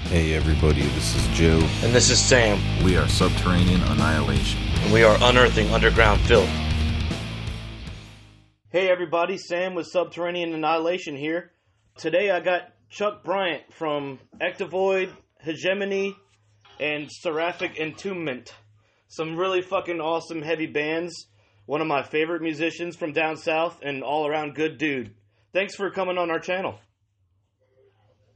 Hey everybody, this is Joe. And this is Sam. We are Subterranean Annihilation. And we are unearthing underground filth. Hey everybody, Sam with Subterranean Annihilation here. Today I got Chuck Bryant from Ectovoid, Hegemony, and Seraphic Entombment. Some really fucking awesome heavy bands. One of my favorite musicians from down south and all around good dude. Thanks for coming on our channel.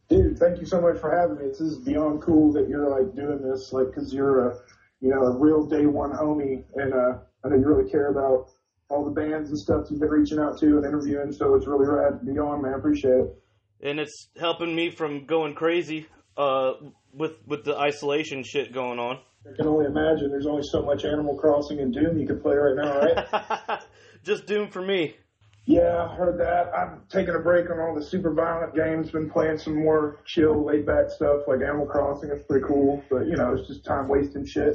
Dude, thank you so much for having me. This is beyond cool that you're like doing this, like, because you're a real day one homie, and I know you really care about all the bands and stuff you've been reaching out to and interviewing. So it's really rad. Beyond, man, appreciate it. And it's helping me from going crazy with the isolation shit going on. I can only imagine. There's only so much Animal Crossing and Doom you can play right now, right? Just Doom for me. Yeah, I heard that. I'm taking a break on all the super violent games. Been playing some more chill, laid-back stuff like Animal Crossing. It's pretty cool, but it's just time-wasting shit.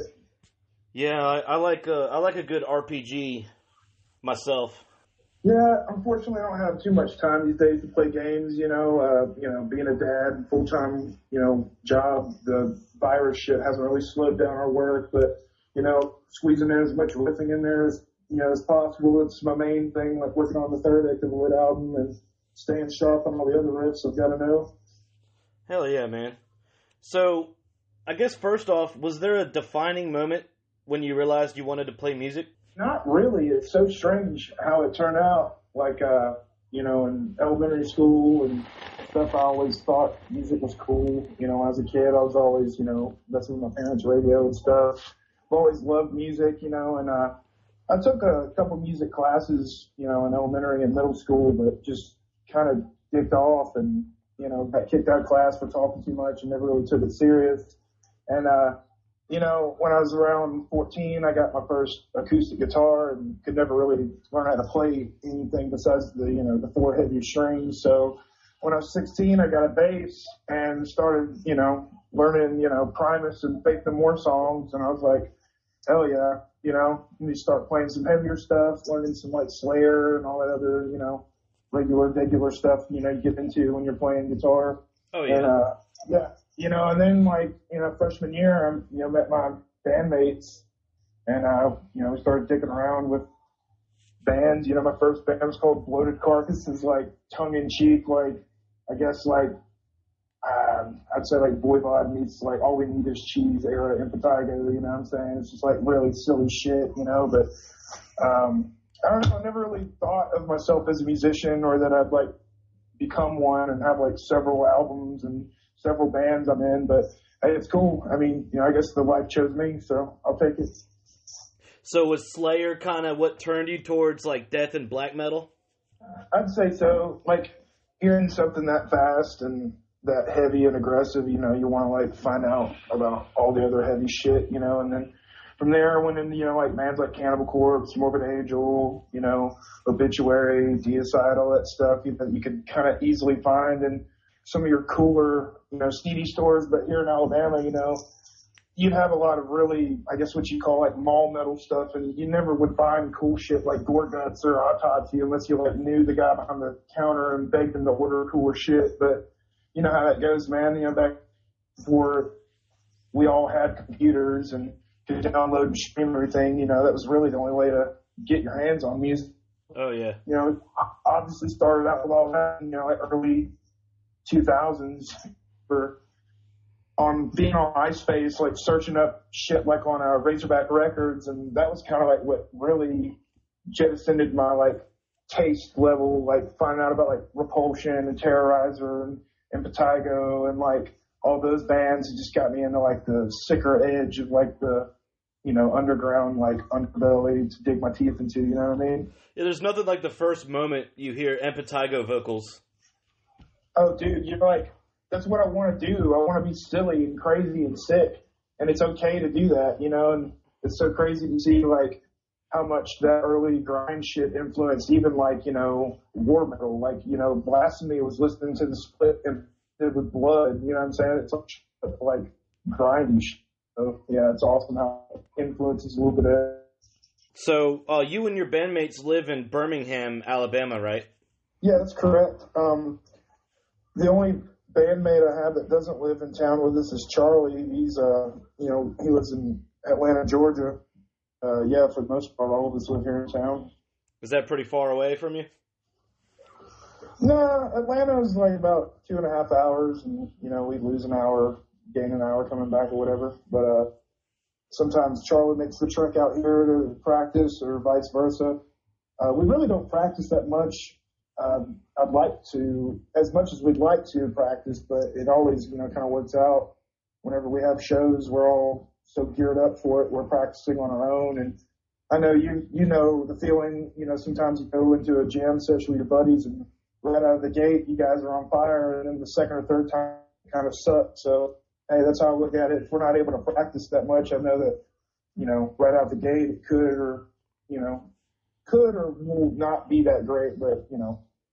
Yeah, I like a good RPG myself. Yeah, unfortunately, I don't have too much time these days to play games. Being a dad, full-time, job, the virus shit hasn't really slowed down our work. But squeezing in as much riffing in there as possible. It's my main thing, like working on the third Ectovoid album and staying sharp on all the other riffs I've got to know. Hell yeah, man. So, I guess first off, was there a defining moment when you realized you wanted to play music? Not really. It's so strange how it turned out. Like, in elementary school and stuff, I always thought music was cool. As a kid, I was always, listening to my parents' radio and stuff. I've always loved music, and I took a couple music classes, in elementary and middle school, but just kind of dicked off and, got kicked out of class for talking too much and never really took it serious. And, when I was around 14, I got my first acoustic guitar and could never really learn how to play anything besides the four heavy strings. So when I was 16, I got a bass and started, learning, Primus and Faith No More songs. And I was like, hell yeah. You start playing some heavier stuff, learning some like Slayer and all that other, regular stuff, you get into when you're playing guitar. Oh yeah. And, and then freshman year, I, met my bandmates and, we started dicking around with bands. My first band was called Bloated Carcasses, like tongue in cheek, I'd say like Voivod meets like All We Need Is Cheese era Impetigo, you know what I'm saying? It's just like really silly shit, but I don't know, I never really thought of myself as a musician or that I'd like become one and have like several albums and several bands I'm in, but hey, it's cool. I mean, I guess the life chose me, so I'll take it. So was Slayer kind of what turned you towards like death and black metal? I'd say so. Like hearing something that fast and that heavy and aggressive, you want to like find out about all the other heavy shit, and then from there I went into, like bands like Cannibal Corpse, Morbid Angel, Obituary, Deicide, all that stuff you could kind of easily find in some of your cooler, CD stores. But here in Alabama, you'd have a lot of really, I guess what you call like mall metal stuff, and you never would find cool shit like Gore Guts or Autopsy unless you like knew the guy behind the counter and begged him to order cooler shit. But you know how that goes, man. Back before we all had computers and could download and stream everything, that was really the only way to get your hands on music. Oh, yeah. Obviously started out with all that, like early 2000s on being on MySpace, like searching up shit like on Razorback Records, and that was kind of like what really jettisoned my like taste level, like finding out about like Repulsion and Terrorizer and Impetigo and like all those bands. It just got me into like the sicker edge of like the underground like underbelly to dig my teeth into, you know what I mean? Yeah, there's nothing like the first moment you hear Impetigo vocals. Oh dude, you're like, that's what I want to do. I want to be silly and crazy and sick, and it's okay to do that, and it's so crazy to see like how much that early grind shit influenced even like, war metal. Like, Blasphemy was listening to the Split and did with Blood, you know what I'm saying? It's like grindy shit. So yeah, it's awesome how it influences a little bit of it. So you and your bandmates live in Birmingham, Alabama, right? Yeah, that's correct. The only bandmate I have that doesn't live in town with us is Charlie. He's, he lives in Atlanta, Georgia. Yeah, for the most part, all of us live here in town. Is that pretty far away from you? No, Atlanta is like about 2.5 hours, and, we lose an hour, gain an hour coming back or whatever. But sometimes Charlie makes the trek out here to practice or vice versa. We really don't practice that much. I'd like to, as much as we'd like to practice, but it always, kind of works out. Whenever we have shows, we're all so geared up for it. We're practicing on our own. And I know you know the feeling, sometimes you go into a jam session with your buddies and right out of the gate, you guys are on fire. And then the second or third time it kind of sucks. So, hey, that's how I look at it. If we're not able to practice that much, I know that, right out the gate, it could or will not be that great. But,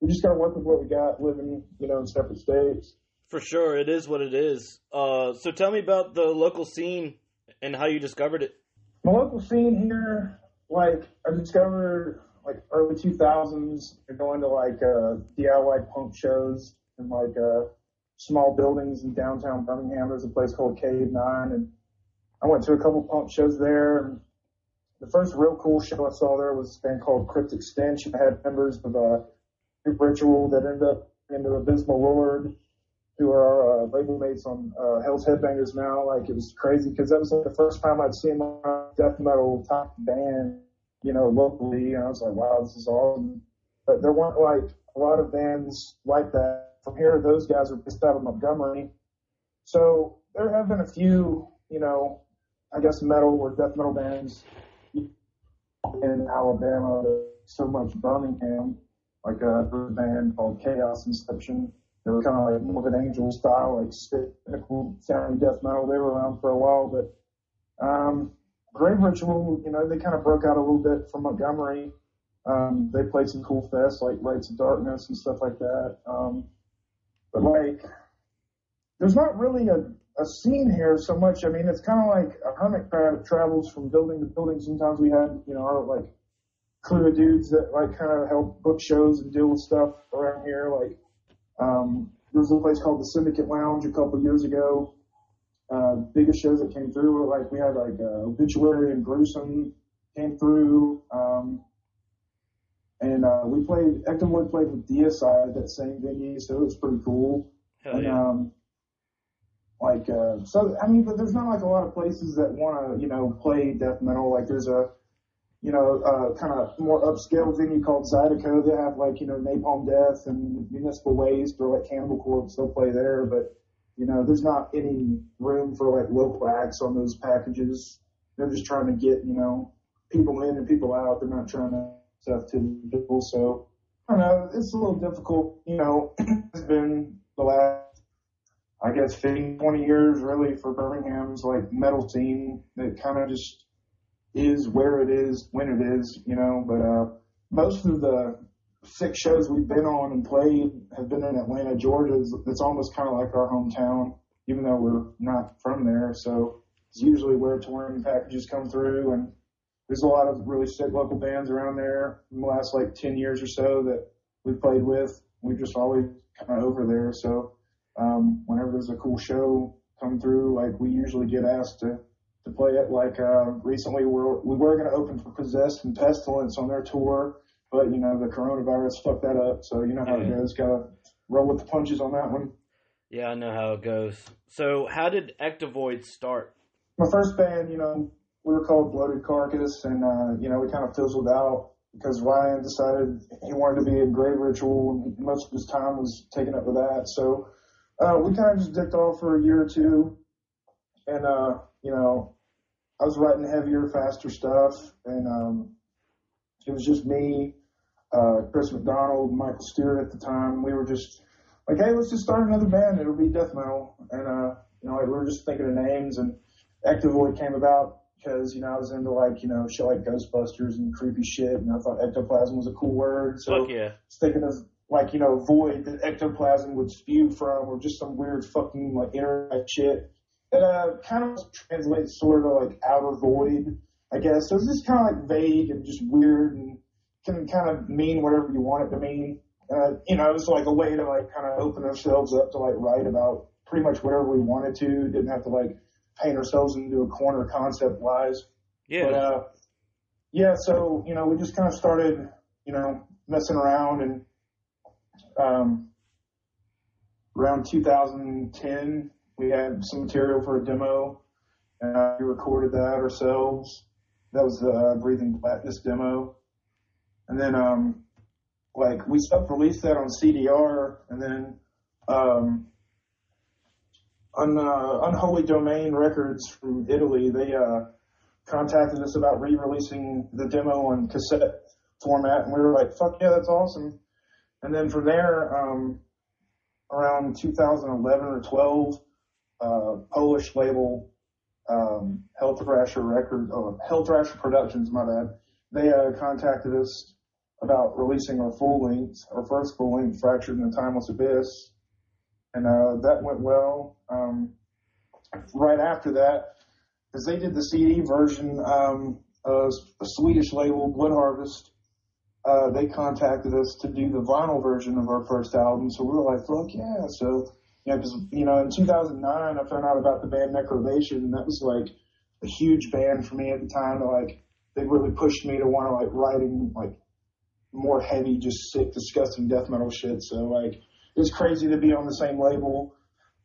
we just got to work with what we got, living, in separate states. For sure, it is what it is. So tell me about the local scene and how you discovered it. My local scene here, I discovered, early 2000s, going to, DIY punk shows in, small buildings in downtown Birmingham. There's a place called Cave 9, and I went to a couple punk shows there, and the first real cool show I saw there was a band called Cryptic Stench. I had members of Group Ritual that ended up into Abysmal Lord, who are our label mates on Hell's Headbangers now. It was crazy because that was the first time I'd seen my death metal type band, locally, and I was like, wow, this is awesome. But there weren't a lot of bands like that. From here, those guys are based out of Montgomery. So there have been a few, I guess metal or death metal bands in Alabama, so much Birmingham, a band called Chaos Inception. They were kind of more of an Angel style, technical sounding death metal. They were around for a while, but Grave Ritual, they kind of broke out a little bit from Montgomery. They played some cool fests like Rites of Darkness and stuff like that. But there's not really a scene here so much. I mean, it's kind of like a hermit crab travels from building to building. Sometimes we have, our crew of dudes that kind of help book shows and deal with stuff around here. There's a place called the Syndicate Lounge a couple of years ago. Biggest shows that came through were we had Obituary and Gruesome came through. And we played, Ectovoid played with DSI at that same venue, so it was pretty cool. Hell yeah. But there's not a lot of places that want to, play death metal. There's a, kind of more upscale venue called Zydeco. They have Napalm Death and Municipal Waste or Cannibal Corpse. They'll play there, but there's not any room for local acts on those packages. They're just trying to get people in and people out. They're not trying to stuff to people. So I don't know. It's a little difficult. It's been the last, I guess, 15, 20 years really for Birmingham's metal scene. It kind of just is where it is when it is, but most of the 6 shows we've been on and played have been in Atlanta, Georgia. It's almost kind of like our hometown, even though we're not from there. So it's usually where touring packages come through, and there's a lot of really sick local bands around there in the last 10 years or so that we've played with. We've just always kind of over there. So whenever there's a cool show come through, we usually get asked to play it. Recently we were going to open for Possessed and Pestilence on their tour, but the coronavirus fucked that up. So how it goes. Got to roll with the punches on that one. Yeah, I know how it goes. So how did Ectovoid start? My first band, we were called Bloated Carcass, and we kind of fizzled out because Ryan decided he wanted to be in Grave Ritual, and most of his time was taken up with that. So we kind of just dipped off for a year or two, and I was writing heavier, faster stuff, and it was just me, Chris McDonald, Michael Stewart at the time. We were just like, hey, let's just start another band. It'll be death metal, and we were just thinking of names, and Ectovoid came about because I was into shit like Ghostbusters and creepy shit, and I thought ectoplasm was a cool word. So Fuck yeah. I was thinking of void that ectoplasm would spew from, or just some weird fucking internet shit. It kind of translates sort of outer void, I guess. So it's just kind of vague and just weird and can kind of mean whatever you want it to mean. You know, it was like a way to like kind of open ourselves up to like write about pretty much whatever we wanted to. Didn't have to like paint ourselves into a corner concept wise. Yeah. But yeah, so you know, we just kind of started, you know, messing around, and around 2010 we had some material for a demo, and we recorded that ourselves. That was the Breathing Blackness demo, and then like we self-released that on CDR, and then on Unholy Domain Records from Italy, they contacted us about re-releasing the demo on cassette format, and we were like, fuck yeah, that's awesome. And then from there, around 2011 or 12, Polish label Hellthrasher Productions, my bad, they contacted us about releasing our first full length, Fractured in the Timeless Abyss, and that went well. Right after that, because they did the CD version, a Swedish label, Blood Harvest, they contacted us to do the vinyl version of our first album, so we were like, fuck yeah. So, yeah, because, you know, in 2009, I found out about the band Necrovation, and that was, like, a huge band for me at the time. Like, they really pushed me to want to, like, writing, like, more heavy, just sick, disgusting death metal shit. So, like, it was crazy to be on the same label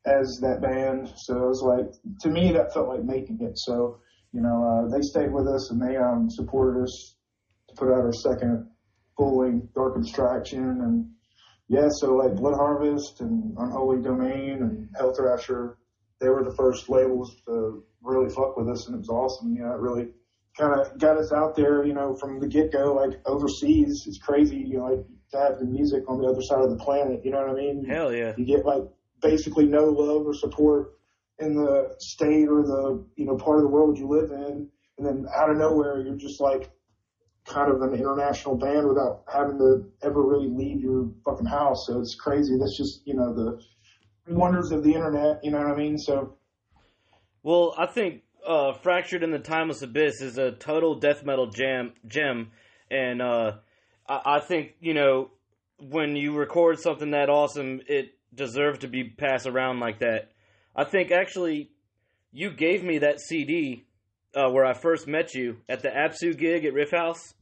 as that band. So it was like, to me, that felt like making it. So, you know, they stayed with us, and they supported us to put out our second full-length Dark Abstraction. And yeah, so like Blood Harvest and Unholy Domain and Hellthrasher, they were the first labels to really fuck with us, and it was awesome. You know, it really kind of got us out there, you know, from the get-go, like overseas. It's crazy, you know, like to have the music on the other side of the planet, you know what I mean? Hell yeah. You get like basically no love or support in the state or the, you know, part of the world you live in, and then out of nowhere you're just like kind of an international band without having to ever really leave your fucking house. So it's crazy. That's just, you know, the wonders of the internet, you know what I mean? So, well, I think Fractured in the Timeless Abyss is a total death metal gem, and I think, you know, when you record something that awesome, it deserves to be passed around like that. I think actually you gave me that CD where I first met you at the Apsu gig at Riff House.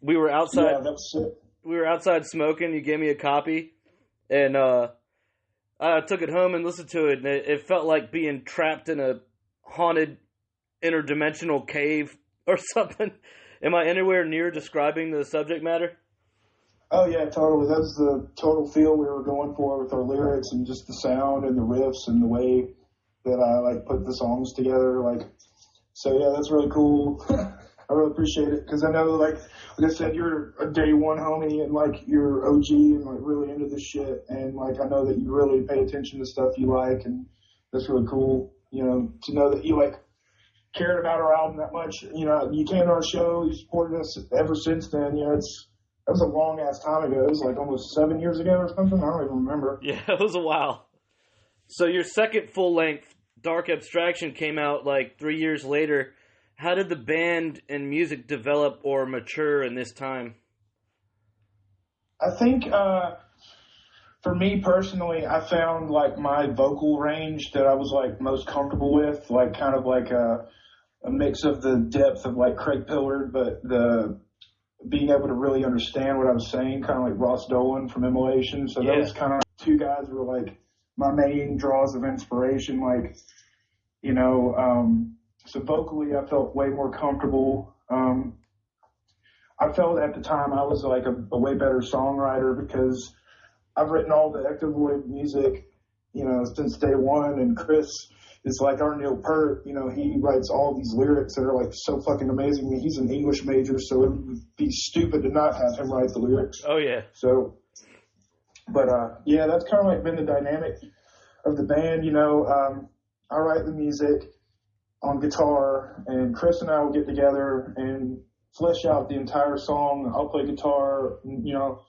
We were outside. Yeah, that was sick. We were outside smoking. You gave me a copy, and I took it home and listened to it, and it felt like being trapped in a haunted interdimensional cave or something. Am I anywhere near describing the subject matter? Oh yeah, totally. That was the total feel we were going for with our lyrics and just the sound and the riffs and the way that I like put the songs together. Like, so yeah, that's really cool. I really appreciate it, because I know, like I said, you're a day one homie, and like you're OG and like really into this shit, and like I know that you really pay attention to stuff you like, and that's really cool. You know, to know that you like cared about our album that much. You know, you came to our show, you supported us ever since then. You know, that was a long ass time ago. It was like almost 7 years ago or something. I don't even remember. Yeah, it was a while. So your second full length, Dark Abstraction, came out like 3 years later. How did the band and music develop or mature in this time? I think for me personally, I found like my vocal range that I was like most comfortable with, like kind of like a mix of the depth of like Craig Pillard, but the being able to really understand what I was saying, kind of like Ross Dolan from Immolation. So those kind of two guys were like my main draws of inspiration. Like, you know, so vocally I felt way more comfortable. I felt at the time I was like a way better songwriter, because I've written all the Ectovoid music, you know, since day one, and Chris is like our Neil Peart. You know, he writes all these lyrics that are like so fucking amazing. I mean, he's an English major, so it would be stupid to not have him write the lyrics. Oh yeah. So, but yeah, that's kind of like been the dynamic of the band. You know, I write the music on guitar, and Chris and I will get together and flesh out the entire song. I'll play guitar, and, you know,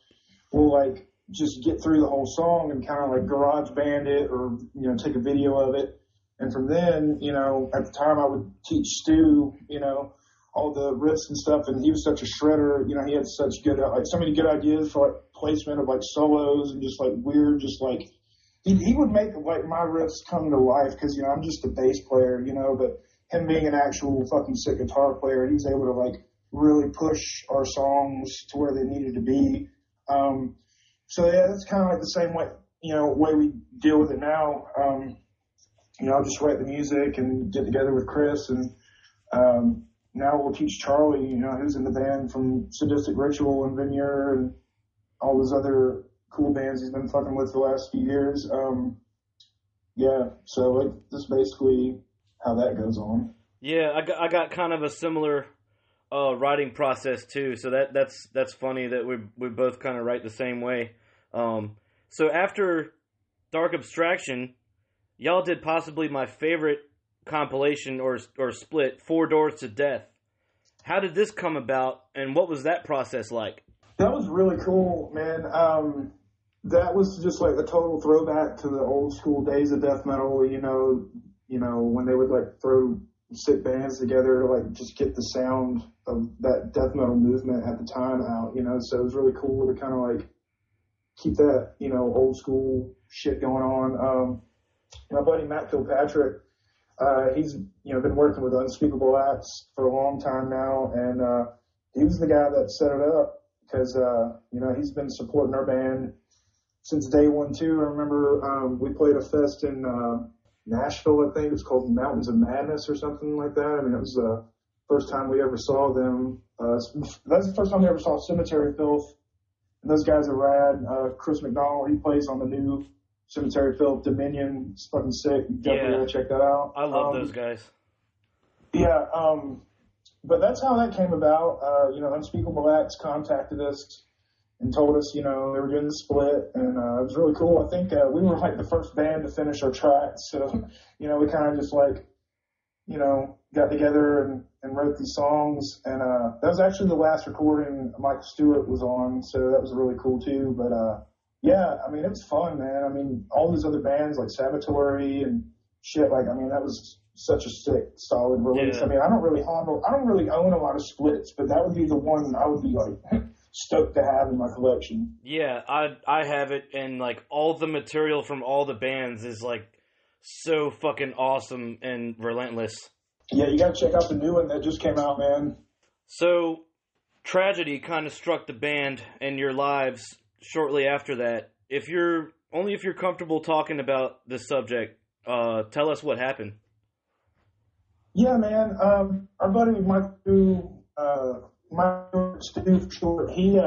we'll like just get through the whole song and kind of like garage band it, or, you know, take a video of it. And from then, you know, at the time I would teach Stu, you know, all the riffs and stuff, and he was such a shredder. You know, he had such good, like, so many good ideas for, like, placement of, like, solos and just, like, weird, just, like, he would make, like, my riffs come to life because, you know, I'm just a bass player, you know, but him being an actual fucking sick guitar player, he was able to, like, really push our songs to where they needed to be. So, yeah, that's kind of like the same way, you know, way we deal with it now. You know, I'll just write the music and get together with Chris, and now we'll teach Charlie, you know, who's in the band from Sadistic Ritual and Veneer and all those other cool bands he's been fucking with the last few years. Yeah, so like this is basically how that goes on. Yeah, I got kind of a similar writing process too. So that's funny that we both kind of write the same way. So after Dark Abstraction, y'all did possibly my favorite compilation or split, Four Doors to Death. How did this come about, and what was that process like? That was really cool, man. That was just like a total throwback to the old school days of death metal, you know, when they would like throw sick bands together to like just get the sound of that death metal movement at the time out, you know, so it was really cool to kind of like keep that, you know, old school shit going on. My buddy Matt Kilpatrick, he's, you know, been working with Unspeakable Acts for a long time now, and he was the guy that set it up because, you know, he's been supporting our band since day one, too. I remember we played a fest in Nashville, I think. It was called Mountains of Madness or something like that. I mean, it was the first time we ever saw them. That's the first time we ever saw Cemetery Filth, and those guys are rad. Chris McDonald, he plays on the new Cemetery Filth Dominion. It's fucking sick. You definitely gotta check that out. I love those guys. Yeah, but that's how that came about. You know, Unspeakable Acts contacted us and told us, you know, they were doing the split, and it was really cool. I think we were like the first band to finish our tracks, so, you know, we kind of just like, you know, got together and wrote these songs, and that was actually the last recording Michael Stewart was on, so that was really cool too. But yeah, I mean, it was fun, man. I mean, all these other bands like Sabotory and shit, like, I mean, that was such a sick, solid release. Yeah. I mean, I don't really own a lot of splits, but that would be the one I would be like stoked to have in my collection. Yeah, I have it, and like all the material from all the bands is like so fucking awesome and relentless. Yeah, you gotta check out the new one that just came out, man. So, tragedy kind of struck the band and your lives shortly after that. If you're comfortable talking about this subject, tell us what happened. Yeah, man. Our buddy Michael Stu Short, he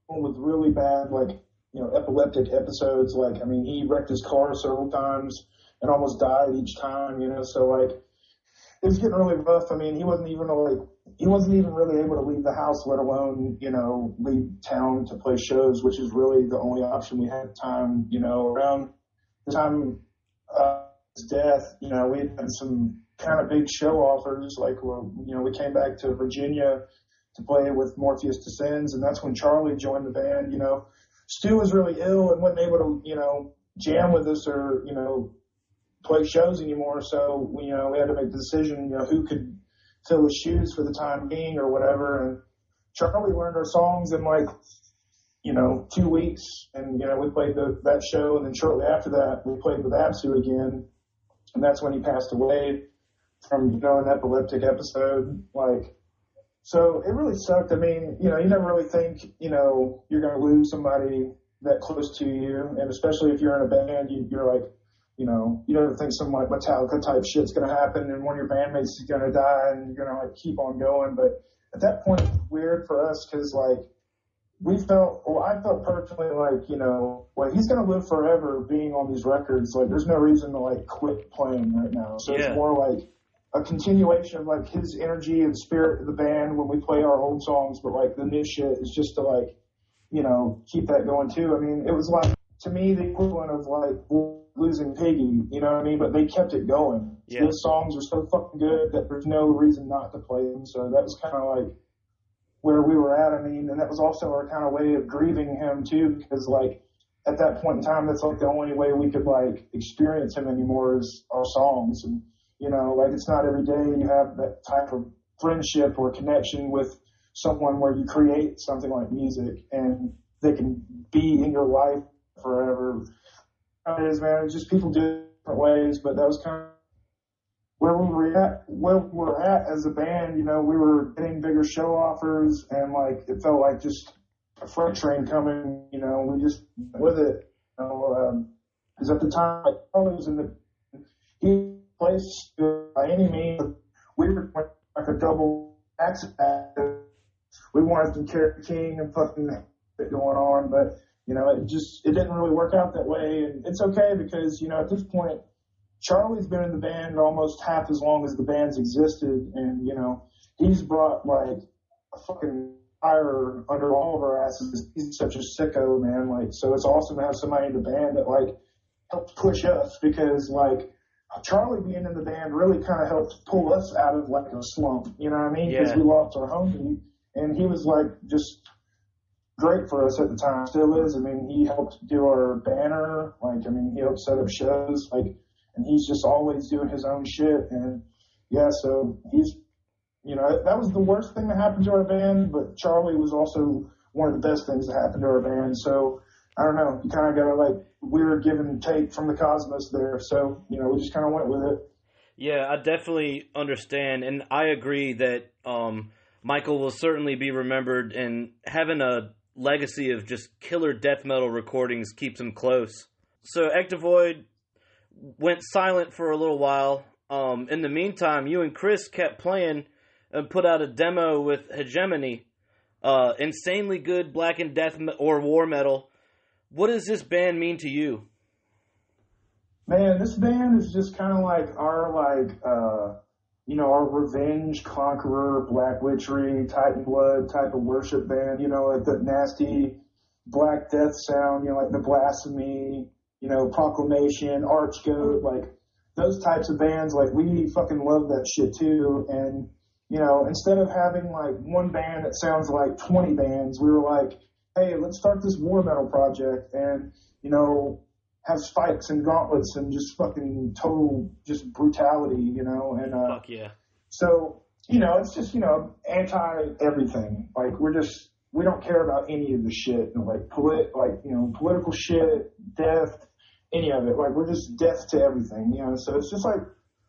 with really bad, like, you know, epileptic episodes. Like, I mean, he wrecked his car several times and almost died each time, you know. So like, it was getting really rough. I mean, he wasn't even really able to leave the house, let alone, you know, leave town to play shows, which is really the only option we had at the time. You know, around the time of his death, you know, we had some kind of big show offers. Like, you know, we came back to Virginia to play with Morpheus Descends, and that's when Charlie joined the band. You know, Stu was really ill and wasn't able to, you know, jam with us or, you know, play shows anymore. So, you know, we had to make the decision, you know, who could fill his shoes for the time being or whatever. And Charlie learned our songs in like, you know, 2 weeks. And, you know, we played that show. And then shortly after that, we played with Absu again. And that's when he passed away from, you know, an epileptic episode. Like, so it really sucked. I mean, you know, you never really think, you know, you're going to lose somebody that close to you. And especially if you're in a band, you're like, you know, you don't think some like Metallica type shit's going to happen and one of your bandmates is going to die and you're going to like keep on going. But at that point, it was weird for us because like I felt personally like, you know, well, he's going to live forever being on these records. Like, there's no reason to like quit playing right now. So It's more like a continuation of like his energy and spirit of the band when we play our old songs. But like the new shit is just to like, you know, keep that going too. I mean, it was like, to me, the equivalent of like losing Piggy, you know what I mean? But they kept it going. Yeah. Those songs are so fucking good that there's no reason not to play them. So that was kind of like where we were at. I mean, and that was also our kind of way of grieving him too, because like at that point in time, that's like the only way we could like experience him anymore is our songs. And, you know, like it's not every day you have that type of friendship or connection with someone where you create something like music and they can be in your life forever. It is, man. It's just people do it different ways, but that was kind of where we're at as a band. You know, we were getting bigger show offers, and like it felt like just a freight train coming. You know, we just went with it. You know, because at the time, like, I was in the place by any means. We were like a double act. We wanted to carry King and fucking it going on, but you know, it didn't really work out that way, and it's okay because, you know, at this point, Charlie's been in the band almost half as long as the band's existed, and, you know, he's brought like a fucking fire under all of our asses. He's such a sicko, man. Like, so it's awesome to have somebody in the band that like helps push us, because like Charlie being in the band really kind of helped pull us out of like a slump, you know what I mean? Because we lost our homie, and he was like just great for us at the time, still is. I mean, he helped do our banner, like, I mean, he helped set up shows, like, and he's just always doing his own shit, and yeah, so he's, you know, that was the worst thing that happened to our band, but Charlie was also one of the best things that happened to our band, so, I don't know, you kind of gotta, like, we were give and take from the cosmos there, so, you know, we just kind of went with it. Yeah, I definitely understand, and I agree that Michael will certainly be remembered, and having a legacy of just killer death metal recordings keeps him close. So Ectovoid went silent for a little while. In the meantime, you and Chris kept playing and put out a demo with Hegemony, insanely good black and death or war metal. What does this band mean to you? Man, this band is just kind of like our, like, you know, our Revenge, Conqueror, Black Witchery, Titan Blood type of worship band, you know, like the nasty Black Death sound, you know, like the Blasphemy, you know, Proclamation, Archgoat, like those types of bands, like we fucking love that shit too. And, you know, instead of having like one band that sounds like 20 bands, we were like, hey, let's start this war metal project and, you know, have spikes and gauntlets and just fucking total just brutality, you know, and fuck yeah. So, you know, it's just, you know, anti-everything. Like, we don't care about any of the shit, you know, like political shit, death, any of it. Like, we're just death to everything, you know. So it's just like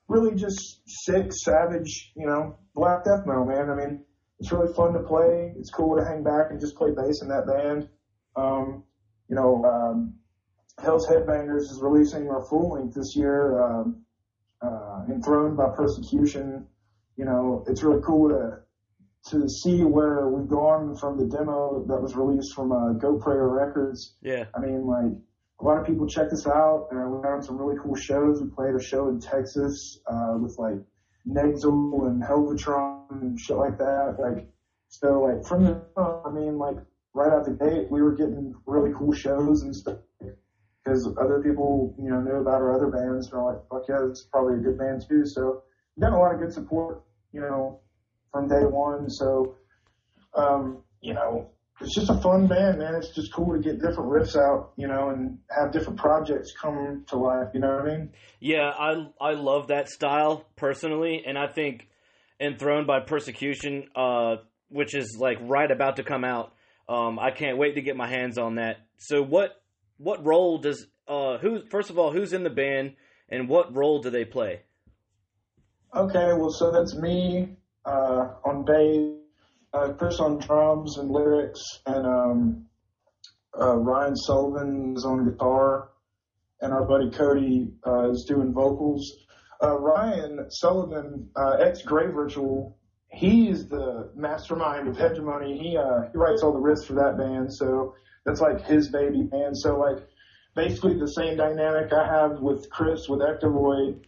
really just sick, savage, you know, black death metal, man. I mean, it's really fun to play. It's cool to hang back and just play bass in that band. You know, Hell's Headbangers is releasing our full length this year, Enthroned by Persecution. You know, it's really cool to see where we've gone from the demo that was released from Go Prayer Records. Yeah. I mean, like, a lot of people checked us out, and we went on some really cool shows. We played a show in Texas with, like, Nexel and Helvatron and shit like that. Like, so, like, from the, I mean, like, right out the gate, we were getting really cool shows and stuff. Because other people, you know, knew about our other bands, and are like, fuck yeah, this is probably a good band too. So we got a lot of good support, you know, from day one. So, you know, it's just a fun band, man. It's just cool to get different riffs out, you know, and have different projects come to life, you know what I mean? Yeah, I love that style personally, and I think Enthroned by Persecution, which is like right about to come out, I can't wait to get my hands on that. So what role does first of all, who's in the band and what role do they play? Okay, well, so that's me on bass, Chris on drums and lyrics, and Ryan Sullivan is on guitar, and our buddy Cody is doing vocals. Ryan Sullivan, ex-Grave Ritual, he's the mastermind of Hegemony. He writes all the riffs for that band, so that's like his baby band. So like basically the same dynamic I have with Chris with Ectovoid,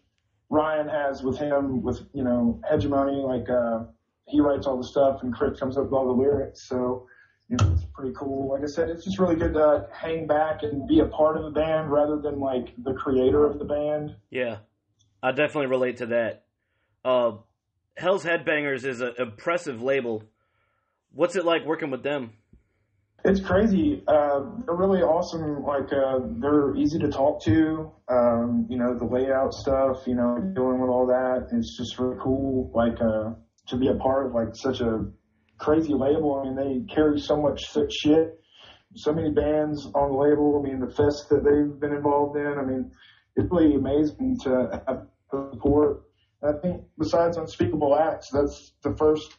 Ryan has with him with, you know, Hegemony. Like he writes all the stuff and Chris comes up with all the lyrics. So, you know, it's pretty cool. Like I said, it's just really good to hang back and be a part of the band rather than like the creator of the band. Yeah, I definitely relate to that. Hell's Headbangers is an impressive label. What's it like working with them? It's crazy. They're really awesome. Like, they're easy to talk to. You know, the layout stuff, you know, dealing with all that. It's just really cool. Like, to be a part of like such a crazy label. I mean, they carry so much sick shit, so many bands on the label. I mean, the fest that they've been involved in. I mean, it's really amazing to have support. I think besides Unspeakable Acts, that's the first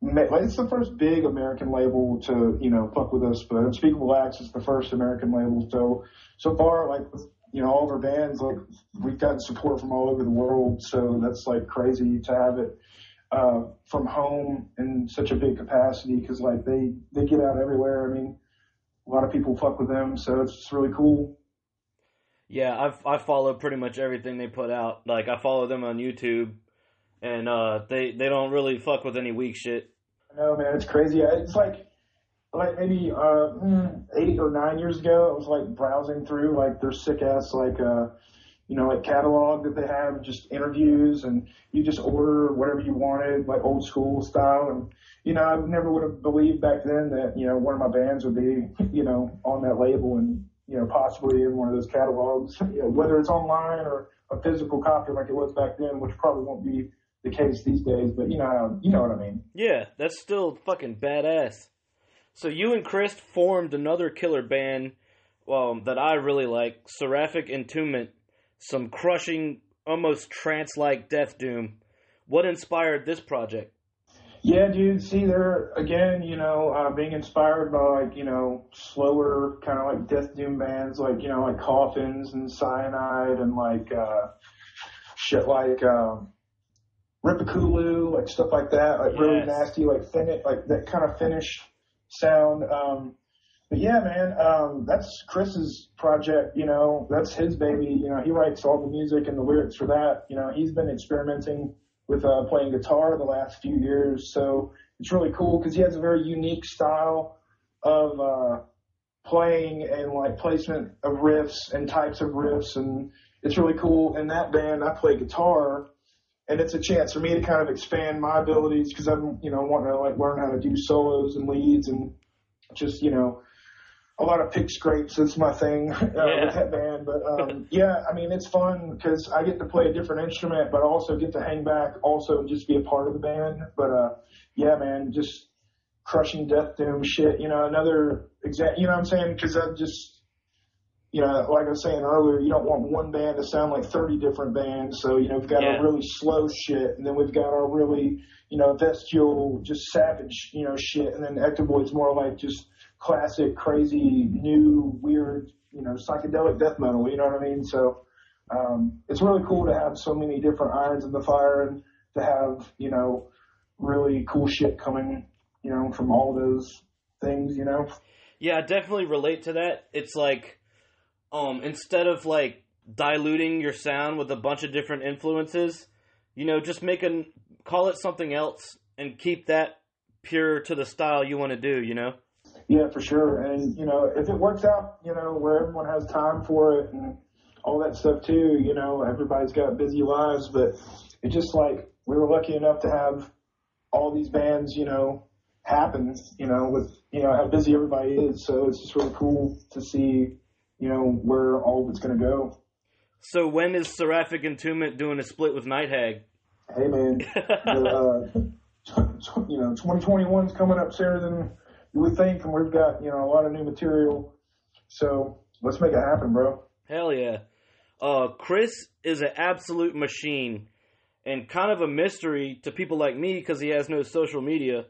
it's the first big American label to, fuck with us, but Unspeakable Acts is the first American label. So far, all of our bands, we've gotten support from all over the world. So that's crazy to have it, from home in such a big capacity. Cause they get out everywhere. I mean, a lot of people fuck with them. So it's just really cool. Yeah. I follow pretty much everything they put out. I follow them on YouTube, and, they don't really fuck with any weak shit. I know, man, it's crazy. It's maybe 8 or 9 years ago, I was browsing through their sick ass catalog that they have, just interviews, and you just order whatever you wanted, old school style. And I never would have believed back then that one of my bands would be on that label and possibly in one of those catalogs, whether it's online or a physical copy like it was back then, which probably won't be the case these days, but you know what I mean. Yeah, that's still fucking badass. So you and Chris formed another killer band, that I really like, Seraphic Entombment, some crushing, almost trance-like death doom. What inspired this project? Yeah, dude, see, they're, again, being inspired by, slower kind of death doom bands, like Coffins and Cyanide and shit Ripakulu, stuff like that, really nasty, that kind of Finnish sound. But yeah, man, that's Chris's project, that's his baby. He writes all the music and the lyrics for that. He's been experimenting with playing guitar the last few years. So it's really cool because he has a very unique style of playing and placement of riffs and types of riffs. And it's really cool. In that band, I play guitar. And it's a chance for me to kind of expand my abilities because I'm, wanting to learn how to do solos and leads and just, a lot of pick scrapes. That's my thing with that band. But yeah, I mean, it's fun because I get to play a different instrument, but also get to hang back, also just be a part of the band. But yeah, man, just crushing death doom shit. Another exact. You know what I'm saying? Because I just. Like I was saying earlier, you don't want one band to sound like 30 different bands. So, we've got our really slow shit, and then we've got our really, bestial, just savage, shit. And then Ectovoid's more like just classic, crazy, new, weird, psychedelic death metal. You know what I mean? So, it's really cool to have so many different irons in the fire and to have, really cool shit coming, from all those things, Yeah, I definitely relate to that. It's instead of diluting your sound with a bunch of different influences, just call it something else and keep that pure to the style you want to do, Yeah, for sure. And, if it works out, where everyone has time for it and all that stuff too, everybody's got busy lives, but it's just we were lucky enough to have all these bands, happen, with, how busy everybody is. So it's just really cool to see, where all of it's going to go. So when is Seraphic Entombment doing a split with Night Hag? Hey, man. 2021's coming up sooner than you would think, and we've got, a lot of new material. So let's make it happen, bro. Hell yeah. Chris is an absolute machine and kind of a mystery to people like me because he has no social media.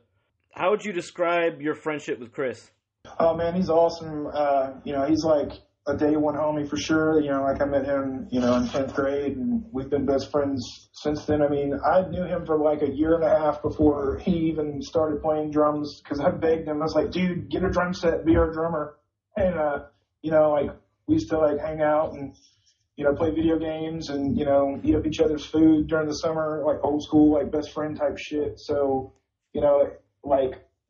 How would you describe your friendship with Chris? Oh, man, he's awesome. He's a day one homie for sure. I met him, in 10th grade, and we've been best friends since then. I mean, I knew him for a year and a half before he even started playing drums because I begged him. I was like, dude, get a drum set, be our drummer. And, we used to hang out and, play video games and, eat up each other's food during the summer, old school, best friend type shit. So,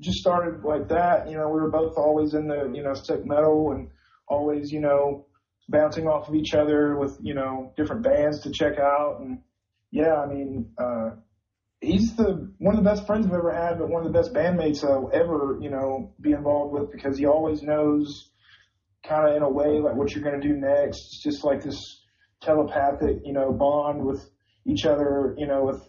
just started like that. We were both always in the, sick metal and always, bouncing off of each other with, different bands to check out. And yeah, I mean, he's one of the best friends I've ever had, but one of the best bandmates I'll ever, be involved with because he always knows kind of in a way, what you're going to do next. It's just this telepathic, bond with each other, with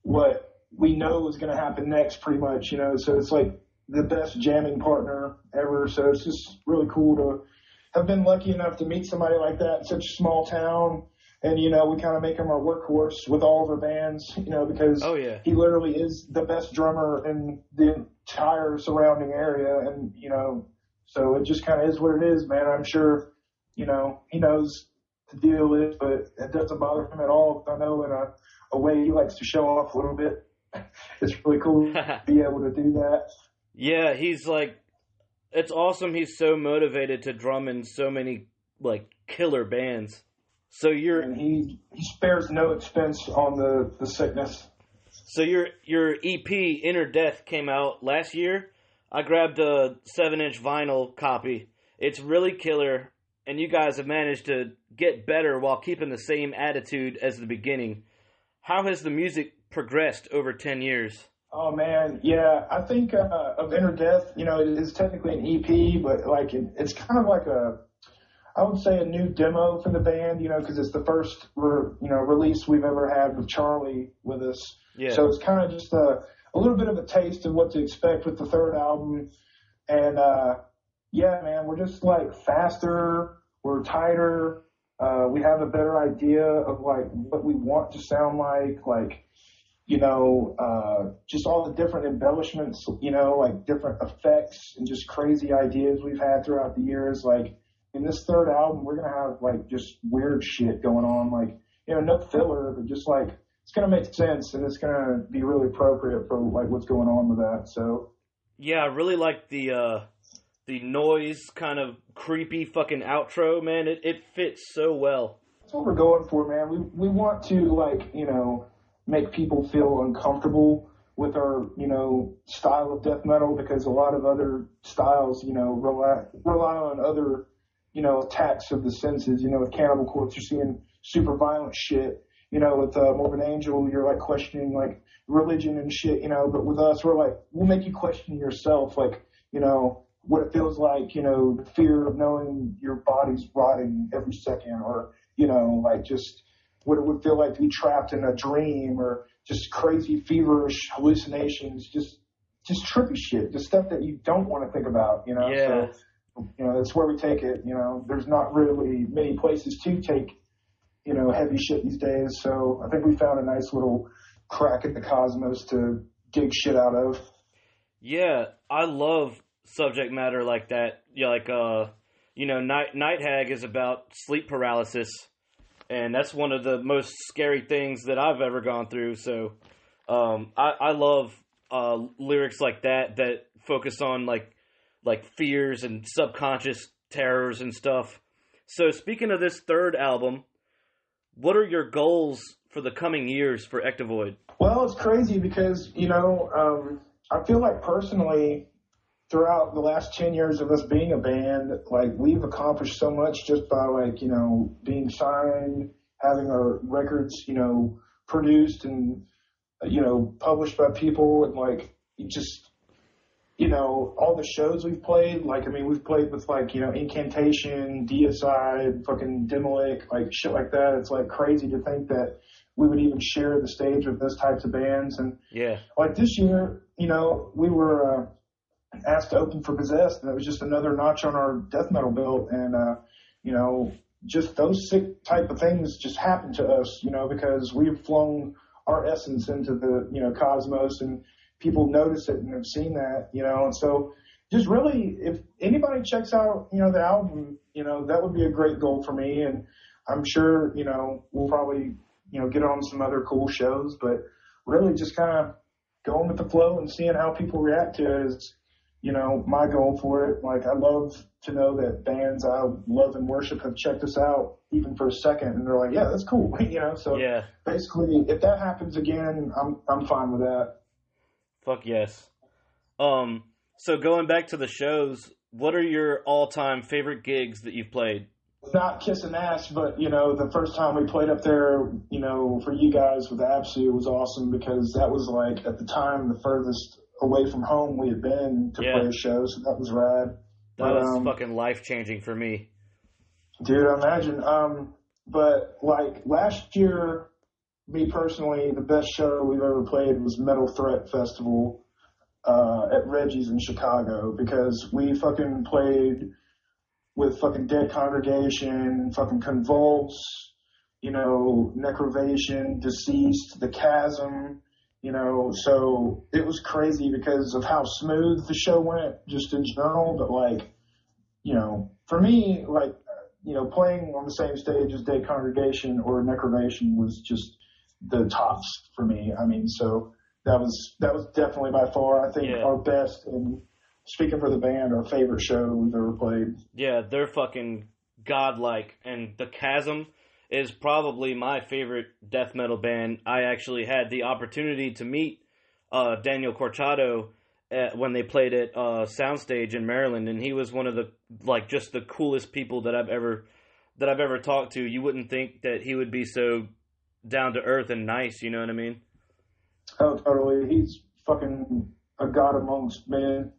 what we know is going to happen next pretty much, you know, so it's like the best jamming partner ever. So it's just really cool to have been lucky enough to meet somebody like that in such a small town. And, you know, we kind of make him our workhorse with all of our bands, you know, because he literally is the best drummer in the entire surrounding area. And, you know, so it just kind of is what it is, man. I'm sure, you know, he knows the deal is, but it doesn't bother him at all. I know in a way he likes to show off a little bit. It's really cool to be able to do that. Yeah, he's like, it's awesome. He's so motivated to drum in so many, like, killer bands. So and he spares no expense on the sickness. So your EP Inner Death came out last year. I grabbed a 7-inch vinyl copy. It's really killer, and you guys have managed to get better while keeping the same attitude as the beginning. How has the music progressed over 10 years? Oh man, yeah. I think of Inner Death, you know, it is technically an EP, but like it's kind of like I would say a new demo for the band, you know, because it's the first, release we've ever had with Charlie with us. Yeah. So it's kind of just a little bit of a taste of what to expect with the third album. And, yeah, man, we're just like faster, we're tighter, we have a better idea of like what we want to sound like, you know, just all the different embellishments, you know, like different effects and just crazy ideas we've had throughout the years. Like, in this third album, we're going to have, like, just weird shit going on. Like, you know, no filler, but just, like, it's going to make sense, and it's going to be really appropriate for, like, what's going on with that, so. Yeah, I really like the noise kind of creepy fucking outro, man. It fits so well. That's what we're going for, man. We want to, like, you know, make people feel uncomfortable with our, you know, style of death metal, because a lot of other styles, you know, rely on other, you know, attacks of the senses. You know, with Cannibal Corpse, you're seeing super violent shit. You know, with Morbid Angel, you're like questioning like religion and shit, you know, but with us, we're like, we'll make you question yourself, like, you know, what it feels like, you know, the fear of knowing your body's rotting every second, or, you know, like just what it would feel like to be trapped in a dream, or just crazy feverish hallucinations, just trippy shit, just stuff that you don't want to think about, you know. Yeah. So, you know, that's where we take it. You know, there's not really many places to take, you know, heavy shit these days. So I think we found a nice little crack at the cosmos to dig shit out of. Yeah, I love subject matter like that. Yeah, like, you know, Night Hag is about sleep paralysis, and that's one of the most scary things that I've ever gone through. So I love lyrics like that focus on, like fears and subconscious terrors and stuff. So speaking of this third album, what are your goals for the coming years for Ectovoid? Well, it's crazy because, you know, I feel like personally throughout the last 10 years of us being a band, like we've accomplished so much just by like, you know, being signed, having our records, you know, produced and, you know, published by people, and like just, you know, all the shows we've played, like, I mean, we've played with, like, you know, Incantation, Deicide, fucking Demolic, like, shit like that. It's, like, crazy to think that we would even share the stage with those types of bands. And, yeah, like, this year, you know, we were asked to open for Possessed, and it was just another notch on our death metal belt. And, you know, just those sick type of things just happened to us, you know, because we've flown our essence into the, you know, cosmos, and people notice it and have seen that, you know. And so just really, if anybody checks out, you know, the album, you know, that would be a great goal for me. And I'm sure, you know, we'll probably, you know, get on some other cool shows, but really just kind of going with the flow and seeing how people react to it is, you know, my goal for it. Like, I love to know that bands I love and worship have checked us out even for a second, and they're like, yeah, that's cool, you know. So yeah, basically, if that happens again, I'm fine with that. Fuck yes. So going back to the shows, what are your all-time favorite gigs that you've played? Not kissing ass, but, you know, the first time we played up there, you know, for you guys with Absu was awesome, because that was, like, at the time, the furthest away from home we had been to play a show, so that was rad. That was fucking life-changing for me. Dude, I imagine. But, like, last year, me personally, the best show we've ever played was Metal Threat Festival at Reggie's in Chicago, because we fucking played with fucking Dead Congregation, fucking Convulse, Necrovation, Deceased, The Chasm, so it was crazy because of how smooth the show went just in general, but for me, playing on the same stage as Dead Congregation or Necrovation was just the tops for me. I mean, so that was definitely by far, I think, our best, and speaking for the band, our favorite show we've ever played. Yeah, they're fucking godlike, and The Chasm is probably my favorite death metal band. I actually had the opportunity to meet Daniel Corchado when they played at Soundstage in Maryland, and he was one of the just the coolest people that I've ever talked to. You wouldn't think that he would be so down to earth and nice, you know what I mean? Oh, totally. He's fucking a god amongst men.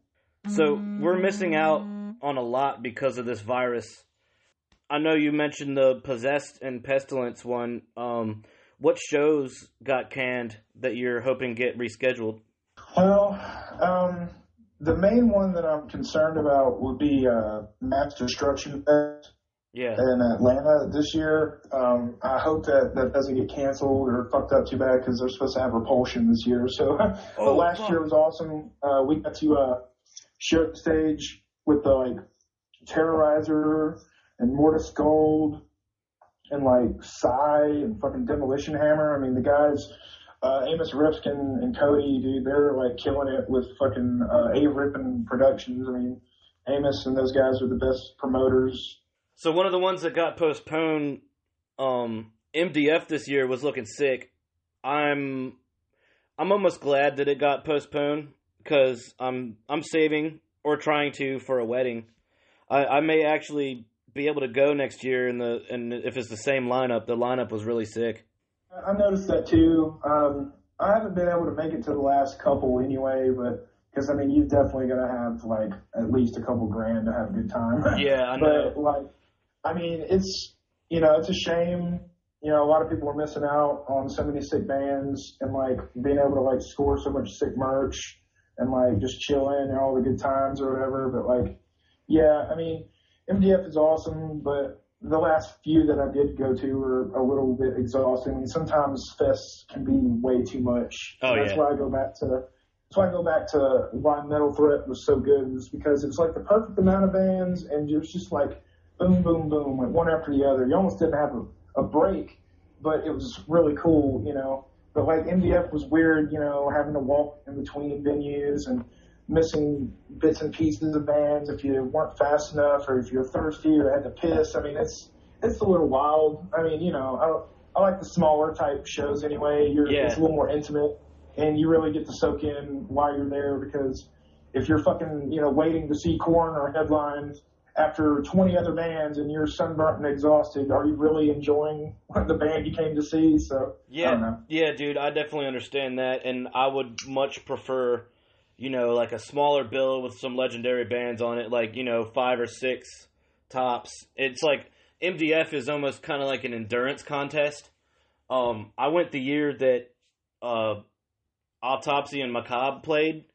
So we're missing out on a lot because of this virus. I know you mentioned the Possessed and Pestilence one. What shows got canned that you're hoping get rescheduled? Well, the main one that I'm concerned about would be Mass Destruction Fest in Atlanta this year. I hope that doesn't get canceled or fucked up too bad, because they're supposed to have Repulsion this year. So last year was awesome. We got to share the stage with the Terrorizer and Mortis Gold and Psy and fucking Demolition Hammer. I mean, the guys, Amos Rifkin and Cody, dude, they're killing it with fucking A-Rippin' Productions. I mean, Amos and those guys are the best promoters. So one of the ones that got postponed, MDF this year, was looking sick. I'm almost glad that it got postponed, because I'm saving or trying to for a wedding. I may actually be able to go next year, and if it's the same lineup, the lineup was really sick. I noticed that too. I haven't been able to make it to the last couple anyway, but because I mean, you're definitely gonna have at least a couple grand to have a good time. Yeah, I know. But I mean, it's it's a shame. A lot of people are missing out on so many sick bands, and being able to score so much sick merch and just chilling and all the good times or whatever. But yeah, I mean, MDF is awesome, but the last few that I did go to were a little bit exhausting. I mean, sometimes fests can be way too much. Oh, that's why I go back to why Metal Threat was so good, was because it's the perfect amount of bands, and it's just boom, boom, boom, one after the other. You almost didn't have a break, but it was really cool, But MDF was weird, having to walk in between venues and missing bits and pieces of bands if you weren't fast enough, or if you're thirsty or had to piss. I mean, it's a little wild. I mean, I like the smaller type shows anyway. It's a little more intimate, and you really get to soak in while you're there, because if you're fucking, waiting to see Korn or headlines after 20 other bands and you're sunburnt and exhausted, are you really enjoying the band you came to see? So, I don't know. Yeah, dude, I definitely understand that, and I would much prefer, a smaller bill with some legendary bands on it, 5 or 6 tops. It's MDF is almost kind of like an endurance contest. I went the year that Autopsy and Macabre played,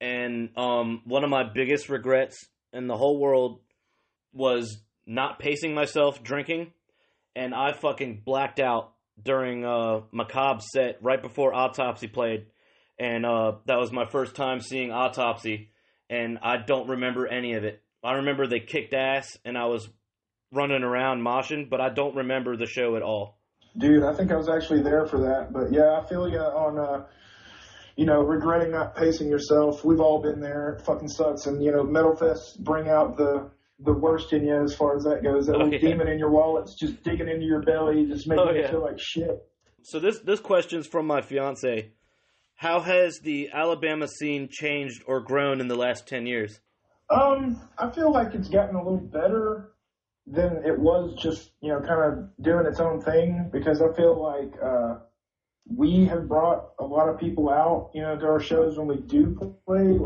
and one of my biggest regrets in the whole world was not pacing myself drinking, and I fucking blacked out during Macabre's set right before Autopsy played, and that was my first time seeing Autopsy, and I don't remember any of it. I remember they kicked ass, and I was running around moshing, but I don't remember the show at all. Dude, I think I was actually there for that, but yeah, I feel you on, regretting not pacing yourself. We've all been there. It fucking sucks, and, Metal Fests bring out the worst in you as far as that goes. That little demon in your wallet's just digging into your belly, just making you feel like shit. So this question's from my fiance. How has the Alabama scene changed or grown in the last 10 years? I feel like it's gotten a little better than it was just, kind of doing its own thing, because I feel like we have brought a lot of people out, to our shows when we do play.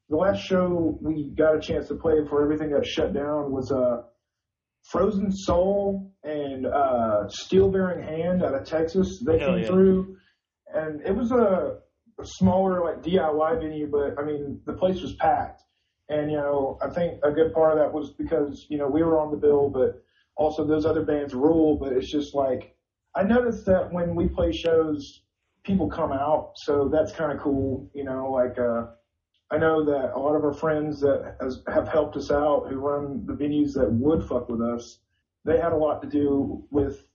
The last show we got a chance to play before everything got shut down was Frozen Soul and Steel Bearing Hand out of Texas. They came through, and it was a smaller like DIY venue, but I mean the place was packed. And I think a good part of that was because we were on the bill, but also those other bands rule. But it's just like I noticed that when we play shows, people come out, so that's kind of cool. I know that a lot of our friends that have helped us out, who run the venues that would fuck with us, they had a lot to do with,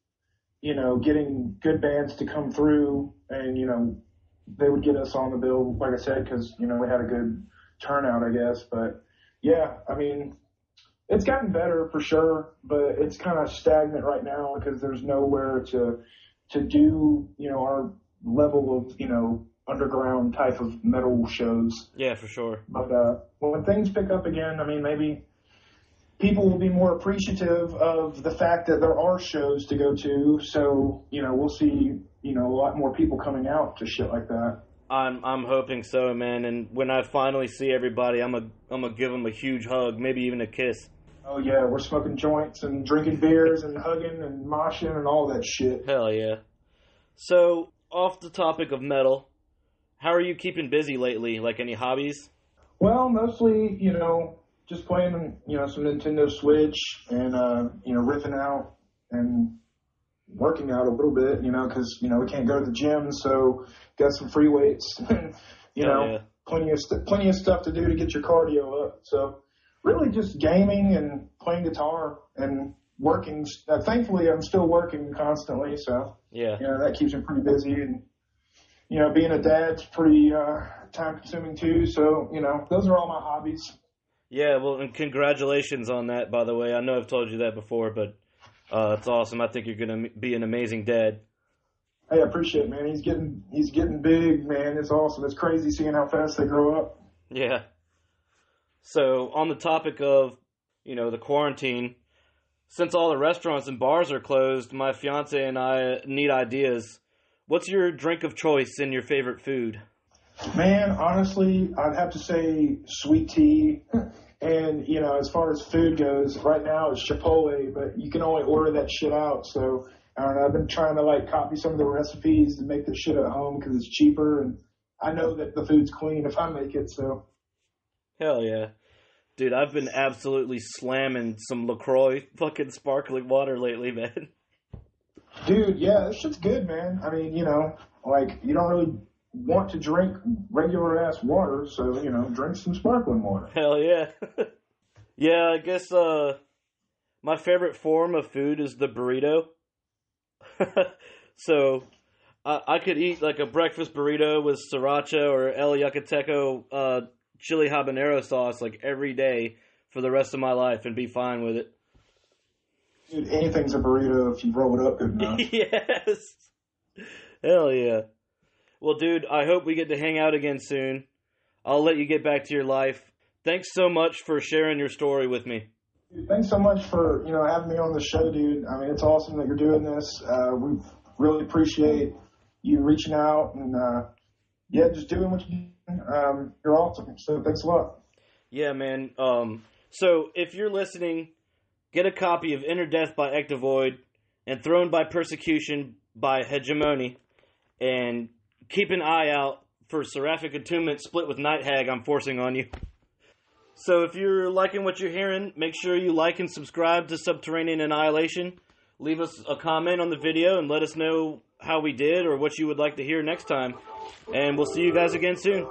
getting good bands to come through, and, they would get us on the bill, like I said, because, we had a good turnout, I guess. But, yeah, I mean, it's gotten better for sure, but it's kind of stagnant right now because there's nowhere to do, our level of, underground type of metal shows. Yeah, for sure. But when things pick up again, I mean, maybe people will be more appreciative of the fact that there are shows to go to. So, we'll see, a lot more people coming out to shit like that. I'm hoping so, man. And when I finally see everybody, I'm gonna give them a huge hug, maybe even a kiss. Oh yeah, we're smoking joints and drinking beers and hugging and moshing and all that shit. Hell yeah. So, off the topic of metal, how are you keeping busy lately? Like, any hobbies? Well, mostly, just playing, some Nintendo Switch and, riffing out and working out a little bit, because, we can't go to the gym, so got some free weights, plenty of stuff to do to get your cardio up. So really just gaming and playing guitar and working. Thankfully, I'm still working constantly, so, that keeps me pretty busy. And, being a dad's pretty time-consuming, too. So, those are all my hobbies. Yeah, well, and congratulations on that, by the way. I know I've told you that before, but it's awesome. I think you're going to be an amazing dad. Hey, I appreciate it, man. He's getting big, man. It's awesome. It's crazy seeing how fast they grow up. Yeah. So, on the topic of, the quarantine, since all the restaurants and bars are closed, my fiance and I need ideas. What's your drink of choice and your favorite food? Man, honestly, I'd have to say sweet tea. And, as far as food goes, right now it's Chipotle, but you can only order that shit out. So, I don't know, I've been trying to, copy some of the recipes and make this shit at home because it's cheaper. And I know that the food's clean if I make it, so. Hell yeah. Dude, I've been absolutely slamming some LaCroix fucking sparkling water lately, man. Dude, yeah, this shit's good, man. I mean, you don't really want to drink regular-ass water, so, drink some sparkling water. Hell yeah. Yeah, I guess my favorite form of food is the burrito. So, I could eat, a breakfast burrito with sriracha or El Yucateco chili habanero sauce, every day for the rest of my life and be fine with it. Dude, anything's a burrito if you roll it up good enough. Yes. Hell yeah. Well, dude, I hope we get to hang out again soon. I'll let you get back to your life. Thanks so much for sharing your story with me. Dude, thanks so much for, having me on the show, dude. I mean, it's awesome that you're doing this. We really appreciate you reaching out and, just doing what you do. You're awesome. So thanks a lot. Yeah, man. So if you're listening, get a copy of Inner Death by Ectovoid and Thrown by Persecution by Hegemony, and keep an eye out for Seraphic Entombment split with Night Hag I'm forcing on you. So if you're liking what you're hearing, make sure you like and subscribe to Subterranean Annihilation. Leave us a comment on the video and let us know how we did or what you would like to hear next time. And we'll see you guys again soon.